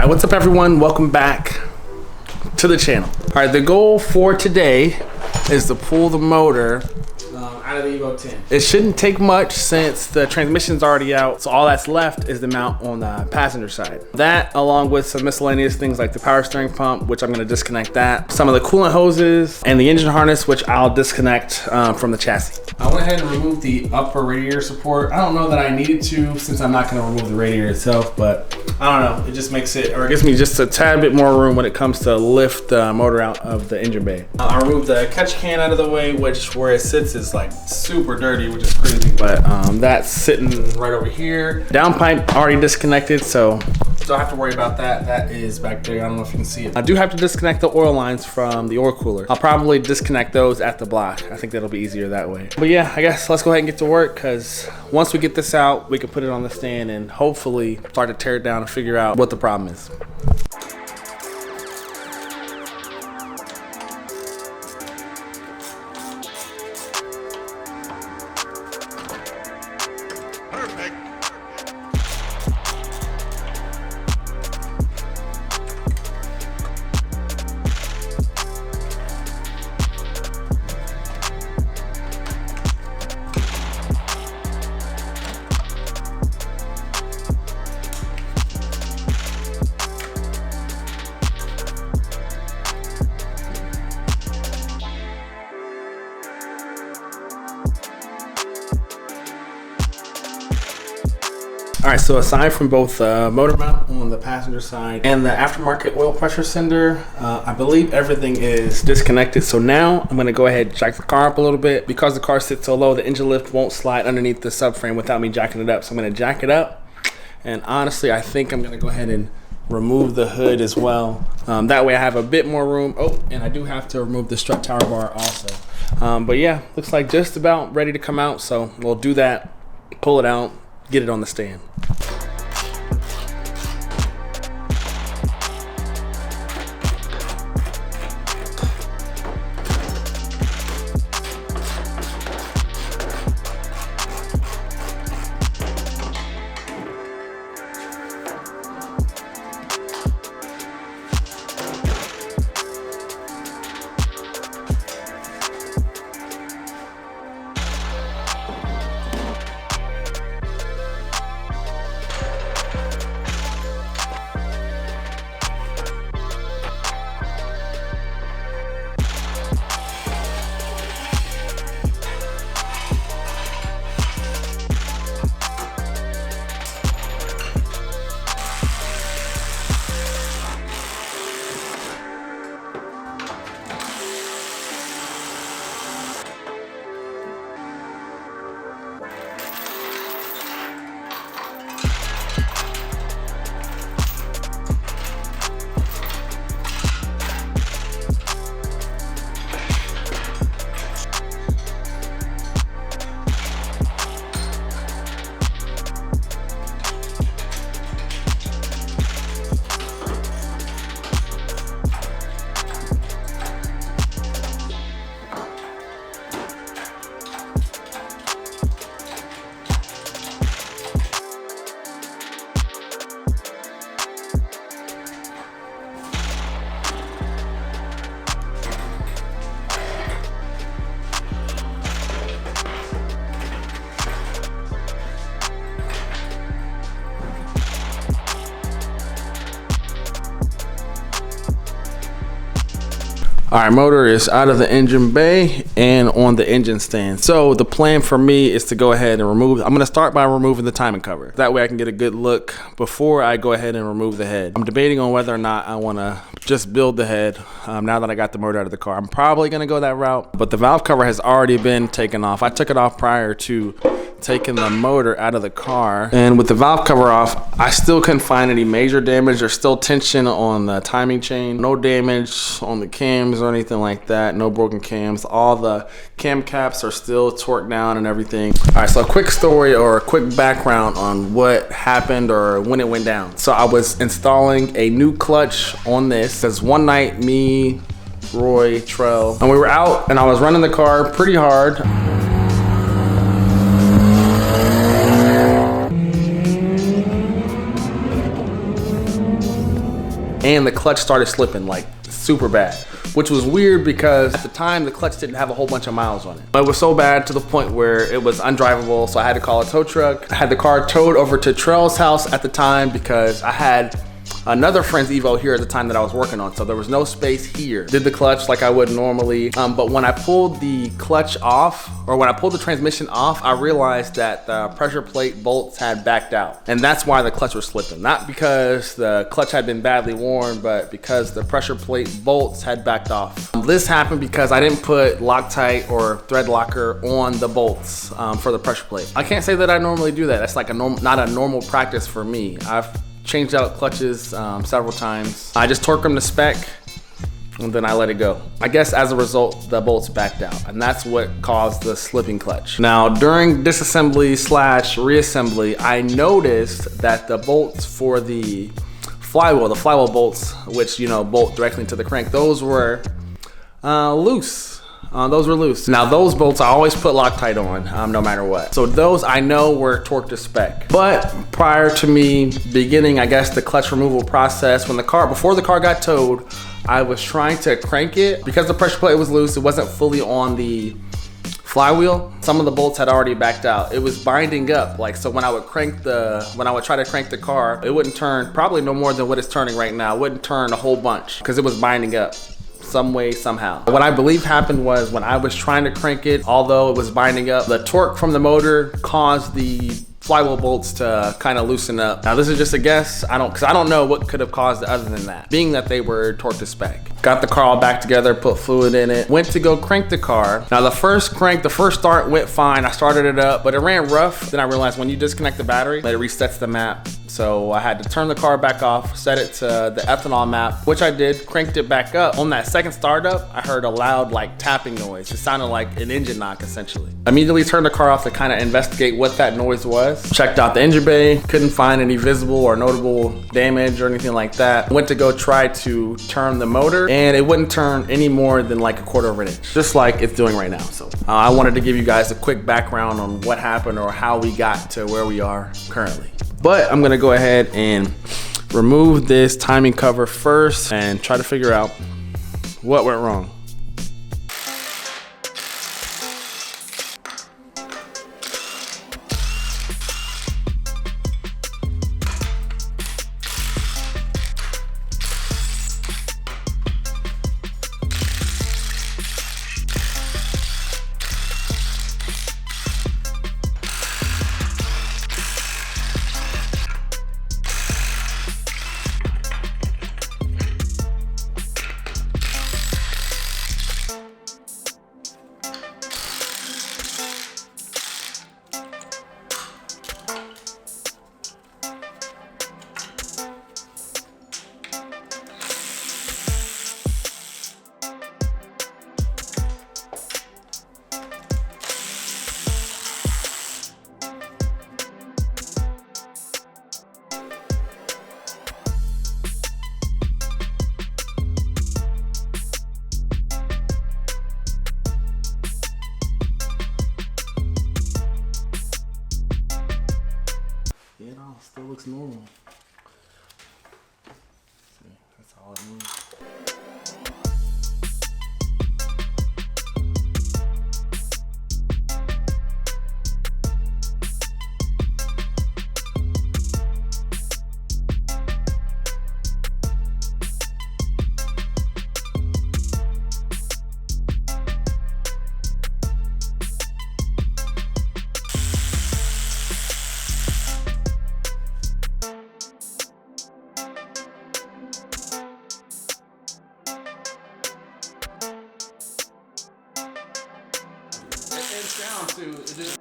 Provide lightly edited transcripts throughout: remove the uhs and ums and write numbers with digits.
right, what's up everyone? Welcome back to the channel. All right, the goal for today is to pull the motor out of the Evo 10. It shouldn't take much since the transmission's already out, so all that's left is the mount on the passenger side. That, along with some miscellaneous things like the power steering pump, which I'm gonna disconnect that, some of the coolant hoses, and the engine harness, which I'll disconnect from the chassis. I went ahead and removed the upper radiator support. I don't know that I needed to since I'm not gonna remove the radiator itself, but I don't know, it just makes it, or it gives me just a tad bit more room when it comes to lift the motor out of the engine bay. I removed the catch can out of the way, which where it sits is like super dirty, which is crazy, but that's sitting right over here. Downpipe already disconnected, so don't have to worry about that. That is back there. I don't know if you can see it. I do have to disconnect the oil lines from the oil cooler. I'll probably disconnect those at the block. I think that'll be easier that way. But yeah, I guess let's go ahead and get to work, because once we get this out, we can put it on the stand and hopefully start to tear it down and figure out what the problem is. All right, so aside from both motor mount on the passenger side and the aftermarket oil pressure sender, I believe everything is disconnected. So now I'm gonna go ahead and jack the car up a little bit. Because the car sits so low, the engine lift won't slide underneath the subframe without me jacking it up. So I'm gonna jack it up. And honestly, I think I'm gonna go ahead and remove the hood as well. That way I have a bit more room. Oh, and I do have to remove the strut tower bar also. But yeah, looks like just about ready to come out. So we'll do that, pull it out, get it on the stand. All right, motor is out of the engine bay and on the engine stand. So the plan for me is to go ahead and remove, I'm gonna start by removing the timing cover. That way I can get a good look before I go ahead and remove the head. I'm debating on whether or not I wanna just build the head now that I got the motor out of the car. I'm probably gonna go that route, but the valve cover has already been taken off. I took it off prior to taking the motor out of the car, and with the valve cover off, I still couldn't find any major damage. There's still tension on the timing chain, no damage on the cams or anything like that, no broken cams. All the cam caps are still torqued down and everything. All right, so a quick story or a quick background on what happened or when it went down. So I was installing a new clutch on this because one night me, Roy, Trell, and we were out and I was running the car pretty hard. and the clutch started slipping like super bad, which was weird because at the time the clutch didn't have a whole bunch of miles on it. But it was so bad to the point where it was undrivable, so I had to call a tow truck. I had the car towed over to Trell's house at the time because I had another friend's Evo here at the time that I was working on, so there was no space here. Did the clutch like I would normally, but when I pulled the clutch off, or when I pulled the transmission off, I realized that the pressure plate bolts had backed out, and that's why the clutch was slipping. Not because the clutch had been badly worn, but because the pressure plate bolts had backed off. This happened because I didn't put Loctite or thread locker on the bolts for the pressure plate. I can't say that I normally do that. That's like not a normal practice for me. I've changed out clutches several times. I just torque them to spec and then I let it go. I guess as a result, the bolts backed out, and that's what caused the slipping clutch. Now, during disassembly / reassembly, I noticed that the bolts for the flywheel bolts, which, you know, bolt directly into the crank, those were loose. Those were loose. Now those bolts I always put Loctite on, no matter what. So those I know were torqued to spec. But prior to me beginning, I guess, the clutch removal process, before the car got towed, I was trying to crank it. Because the pressure plate was loose, it wasn't fully on the flywheel. Some of the bolts had already backed out. It was binding up, like, so when I would try to crank the car, it wouldn't turn, probably no more than what it's turning right now. It wouldn't turn a whole bunch because it was binding up some way, somehow. What I believe happened was when I was trying to crank it, although it was binding up, the torque from the motor caused the flywheel bolts to kind of loosen up. Now this is just a guess, because I don't know what could have caused it other than that, being that they were torqued to spec. Got the car all back together, put fluid in it, went to go crank the car. Now the first start went fine. I started it up, but it ran rough. Then I realized when you disconnect the battery, it resets the map. So I had to turn the car back off, set it to the ethanol map, which I did, cranked it back up. On that second startup, I heard a loud like tapping noise. It sounded like an engine knock essentially. Immediately turned the car off to kind of investigate what that noise was. Checked out the engine bay, couldn't find any visible or notable damage or anything like that. Went to go try to turn the motor and it wouldn't turn any more than like 1/4 of an inch, just like it's doing right now. So I wanted to give you guys a quick background on what happened or how we got to where we are currently. But I'm gonna go ahead and remove this timing cover first and try to figure out what went wrong. Still looks normal. See, that's all it means. Down to it just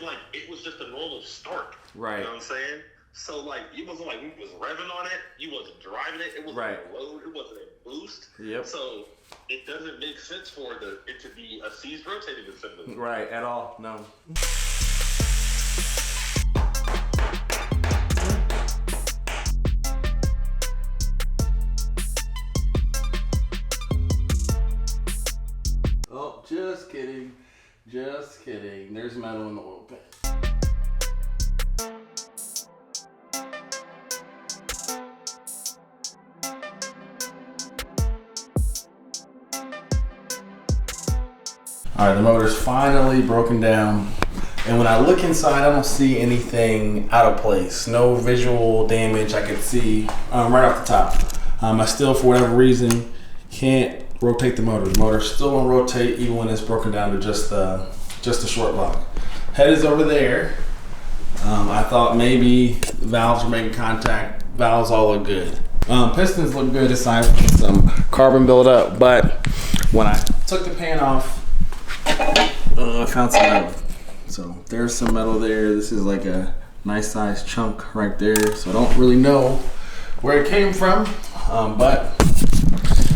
like it was just a normal start. right. You know what I'm saying? So like it wasn't like we was revving on it, you wasn't driving it, it wasn't Right. a load, it wasn't a boost. Yep. So it doesn't make sense for it to be a seized rotating assembly. Right, at all, no. Oh, just kidding. Just kidding. There's metal in the oil pan. All right, the motor's finally broken down. And when I look inside, I don't see anything out of place. No visual damage I can see right off the top. I still, for whatever reason, can't rotate the motor. The motor still won't rotate even when it's broken down to just a short block. Head is over there. I thought maybe the valves were making contact. Valves all look good. Pistons look good aside from some carbon buildup, but when I took the pan off, I found some metal. So there's some metal there. This is like a nice sized chunk right there. So I don't really know where it came from, but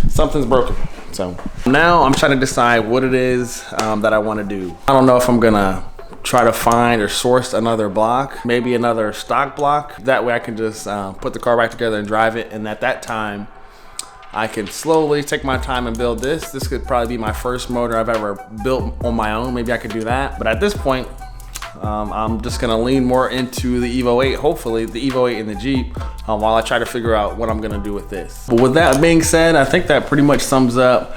something's broken. So now I'm trying to decide what it is that I want to do. I don't know if I'm gonna try to find or source another block, maybe another stock block. That way I can just put the car back together and drive it. And at that time, I can slowly take my time and build this. This could probably be my first motor I've ever built on my own. Maybe I could do that. But at this point, I'm just gonna lean more into the Evo 8, hopefully the Evo 8 in the Jeep, while I try to figure out what I'm gonna do with this. But with that being said, I think that pretty much sums up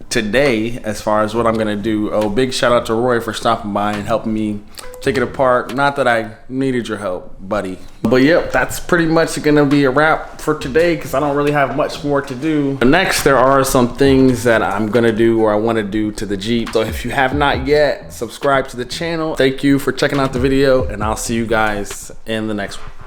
today as far as what I'm gonna do. Oh, big shout out to Roy for stopping by and helping me take it apart. Not that I needed your help, buddy. But yep, that's pretty much gonna be a wrap for today because I don't really have much more to do. Next, there are some things that I'm gonna do or I wanna do to the Jeep. So if you have not yet, subscribe to the channel. Thank you for checking out the video and I'll see you guys in the next one.